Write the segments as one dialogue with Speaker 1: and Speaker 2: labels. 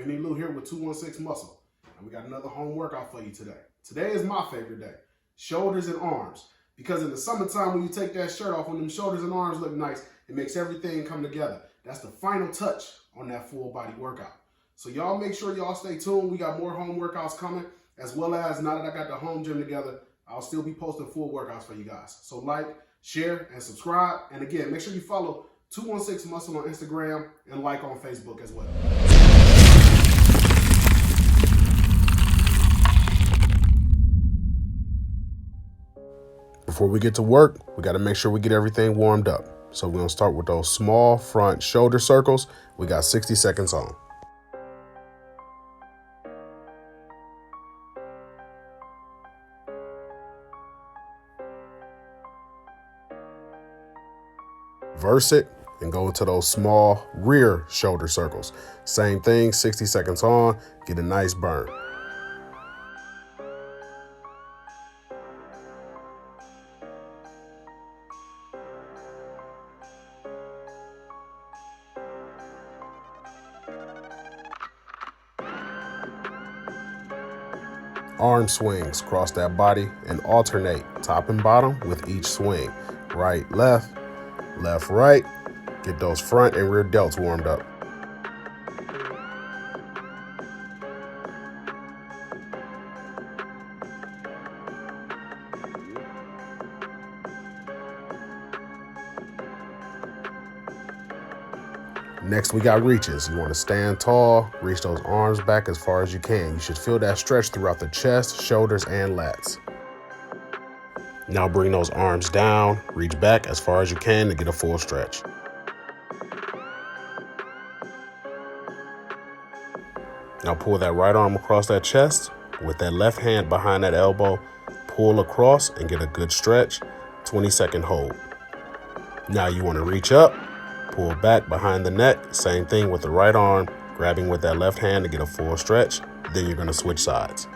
Speaker 1: Benny Lou here with 216 Muscle, and we got another home workout for you today. Today is my favorite day, shoulders and arms, because in the summertime when you take that shirt off, when them shoulders and arms look nice, it makes everything come together. That's the final touch on that full body workout. So y'all make sure y'all stay tuned. We got more home workouts coming, as well as now that I got the home gym together, I'll still be posting full workouts for you guys. So like, share, and subscribe. And again, make sure you follow 216 Muscle on Instagram and like on Facebook as well. Before we get to work, we got to make sure we get everything warmed up. So we're going to start with those small front shoulder circles. We got 60 seconds on. Reverse it and go into those small rear shoulder circles. Same thing, 60 seconds on, get a nice burn. Arm swings, cross that body and alternate top and bottom with each swing. Right, left, left, right. Get those front and rear delts warmed up. Next, we got reaches. You want to stand tall, reach those arms back as far as you can. You should feel that stretch throughout the chest, shoulders, and lats. Now bring those arms down, reach back as far as you can to get a full stretch. Now pull that right arm across that chest with that left hand behind that elbow. Pull across and get a good stretch, 20-second hold. Now you want to reach up, pull back behind the neck, same thing with the right arm, grabbing with that left hand to get a full stretch. Then you're going to switch sides.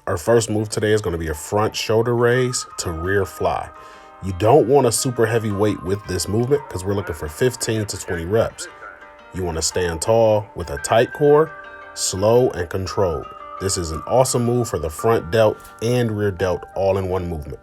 Speaker 1: Our first move today is going to be a front shoulder raise to rear fly. You don't want a super heavy weight with this movement because we're looking for 15 to 20 reps. You want to stand tall with a tight core, slow and controlled. This is an awesome move for the front delt and rear delt all in one movement.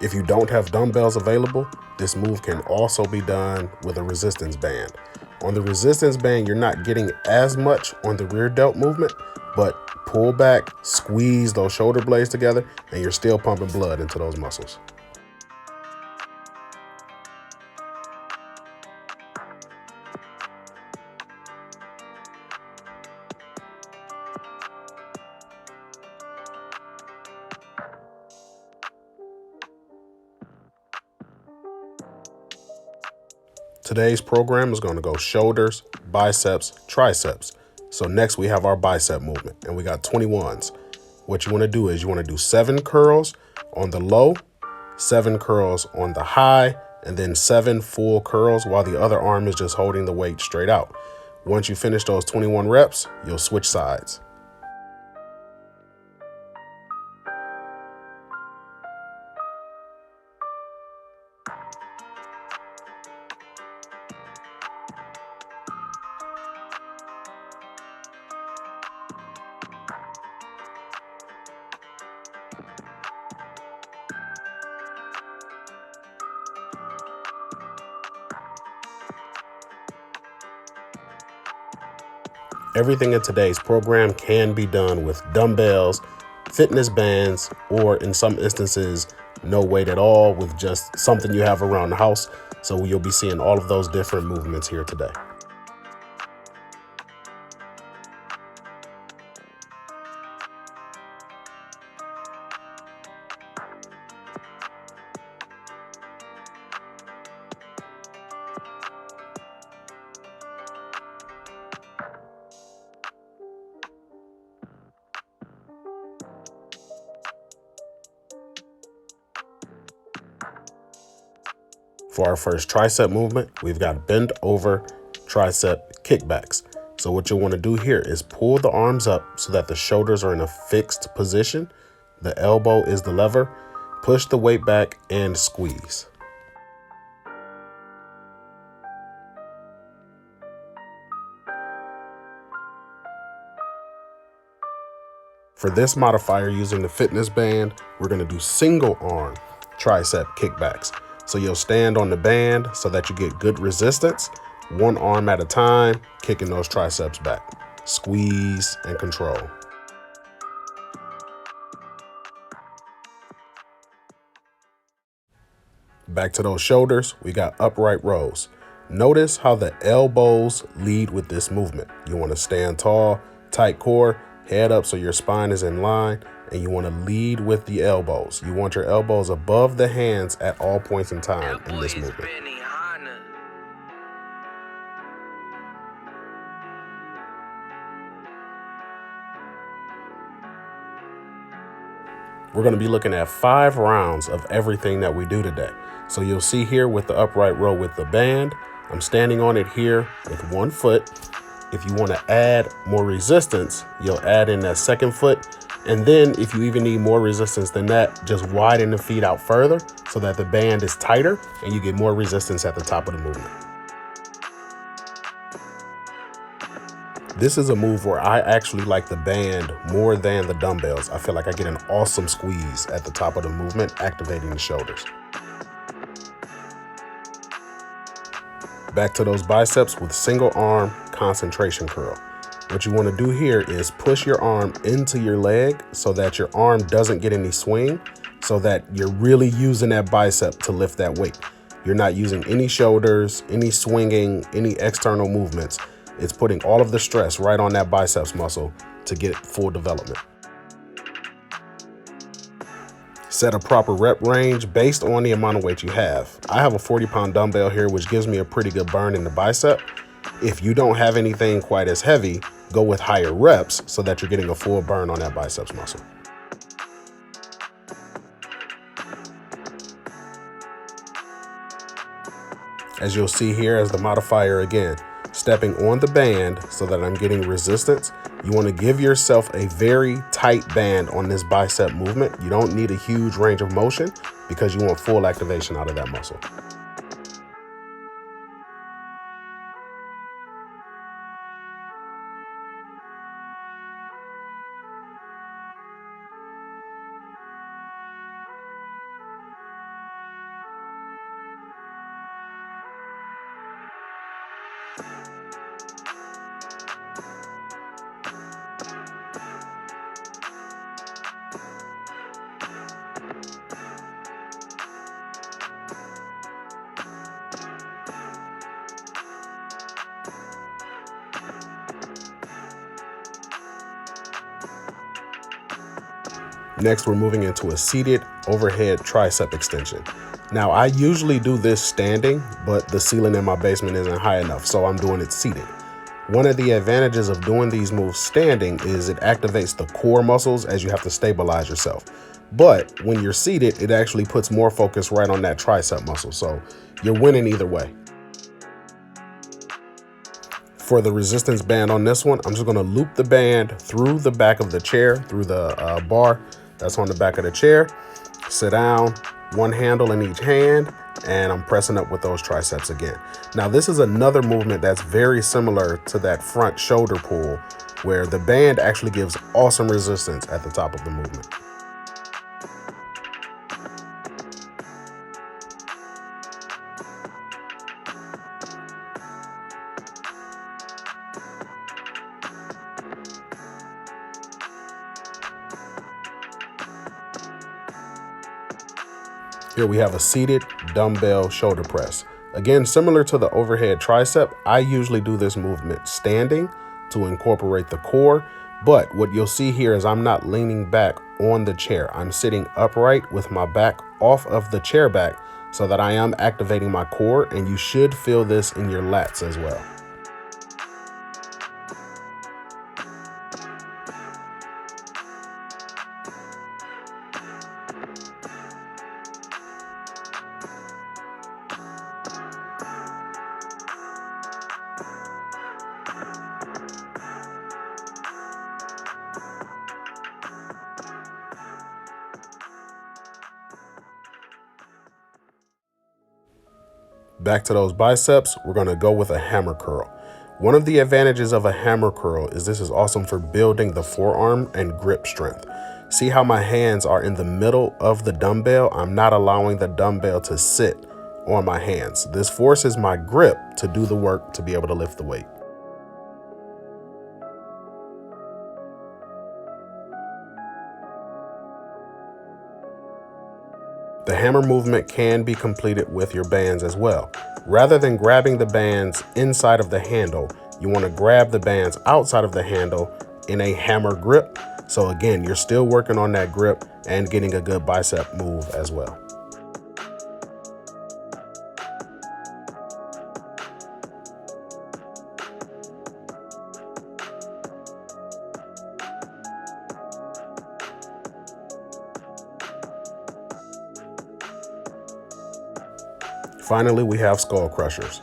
Speaker 1: If you don't have dumbbells available, this move can also be done with a resistance band. On the resistance band, you're not getting as much on the rear delt movement, but pull back, squeeze those shoulder blades together, and you're still pumping blood into those muscles. Today's program is going to go shoulders, biceps, triceps. So next we have our bicep movement and we got 21s. What you want to do is you want to do 7 curls on the low, 7 curls on the high, and then 7 full curls while the other arm is just holding the weight straight out. Once you finish those 21 reps, you'll switch sides. Everything in today's program can be done with dumbbells, fitness bands, or in some instances, no weight at all with just something you have around the house. So you'll be seeing all of those different movements here today. For our first tricep movement, we've got bend over tricep kickbacks. So what you'll want to do here is pull the arms up so that the shoulders are in a fixed position. The elbow is the lever. Push the weight back and squeeze. For this modifier using the fitness band, we're going to do single arm tricep kickbacks. So you'll stand on the band so that you get good resistance, one arm at a time, kicking those triceps back. Squeeze and control. Back to those shoulders, we got upright rows. Notice how the elbows lead with this movement. You want to stand tall, tight core, head up so your spine is in line, and you want to lead with the elbows. You want your elbows above the hands at all points in time in this movement. We're going to be looking at 5 rounds of everything that we do today. So you'll see here with the upright row with the band, I'm standing on it here with one foot. If you want to add more resistance, you'll add in that second foot. And then if you even need more resistance than that, just widen the feet out further so that the band is tighter and you get more resistance at the top of the movement. This is a move where I actually like the band more than the dumbbells. I feel like I get an awesome squeeze at the top of the movement, activating the shoulders. Back to those biceps with single arm concentration curl. What you want to do here is push your arm into your leg so that your arm doesn't get any swing, so that you're really using that bicep to lift that weight. You're not using any shoulders, any swinging, any external movements. It's putting all of the stress right on that biceps muscle to get full development. Set a proper rep range based on the amount of weight you have. I have a 40-pound dumbbell here, which gives me a pretty good burn in the bicep. If you don't have anything quite as heavy, go with higher reps so that you're getting a full burn on that biceps muscle. As you'll see here as the modifier again, stepping on the band so that I'm getting resistance. You want to give yourself a very tight band on this bicep movement. You don't need a huge range of motion because you want full activation out of that muscle. Next, we're moving into a seated overhead tricep extension. Now, I usually do this standing, but the ceiling in my basement isn't high enough, so I'm doing it seated. One of the advantages of doing these moves standing is it activates the core muscles as you have to stabilize yourself. But when you're seated, it actually puts more focus right on that tricep muscle, so you're winning either way. For the resistance band on this one, I'm just gonna loop the band through the back of the chair, through the bar that's on the back of the chair. Sit down, one handle in each hand, and I'm pressing up with those triceps again. Now, this is another movement that's very similar to that front shoulder pull, where the band actually gives awesome resistance at the top of the movement. Here we have a seated dumbbell shoulder press. Again, similar to the overhead tricep, I usually do this movement standing to incorporate the core, but what you'll see here is I'm not leaning back on the chair. I'm sitting upright with my back off of the chair back so that I am activating my core, and you should feel this in your lats as well. Back to those biceps, we're going to go with a hammer curl. One of the advantages of a hammer curl is this is awesome for building the forearm and grip strength. See how my hands are in the middle of the dumbbell? I'm not allowing the dumbbell to sit on my hands. This forces my grip to do the work to be able to lift the weight. The hammer movement can be completed with your bands as well. Rather than grabbing the bands inside of the handle, you want to grab the bands outside of the handle in a hammer grip. So again, you're still working on that grip and getting a good bicep move as well. Finally, we have skull crushers.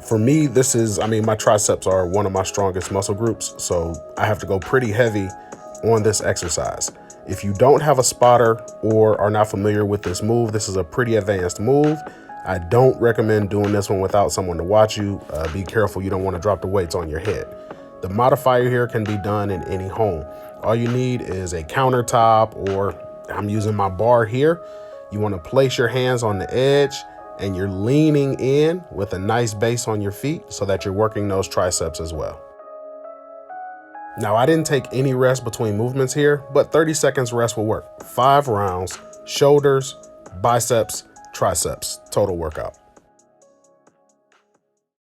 Speaker 1: For me, my triceps are one of my strongest muscle groups, so I have to go pretty heavy on this exercise. If you don't have a spotter or are not familiar with this move, this is a pretty advanced move. I don't recommend doing this one without someone to watch you. Be careful, you don't want to drop the weights on your head. The modifier here can be done in any home. All you need is a countertop, or I'm using my bar here. You want to place your hands on the edge, and you're leaning in with a nice base on your feet so that you're working those triceps as well. Now, I didn't take any rest between movements here, but 30 seconds rest will work. 5 rounds, shoulders, biceps, triceps, total workout.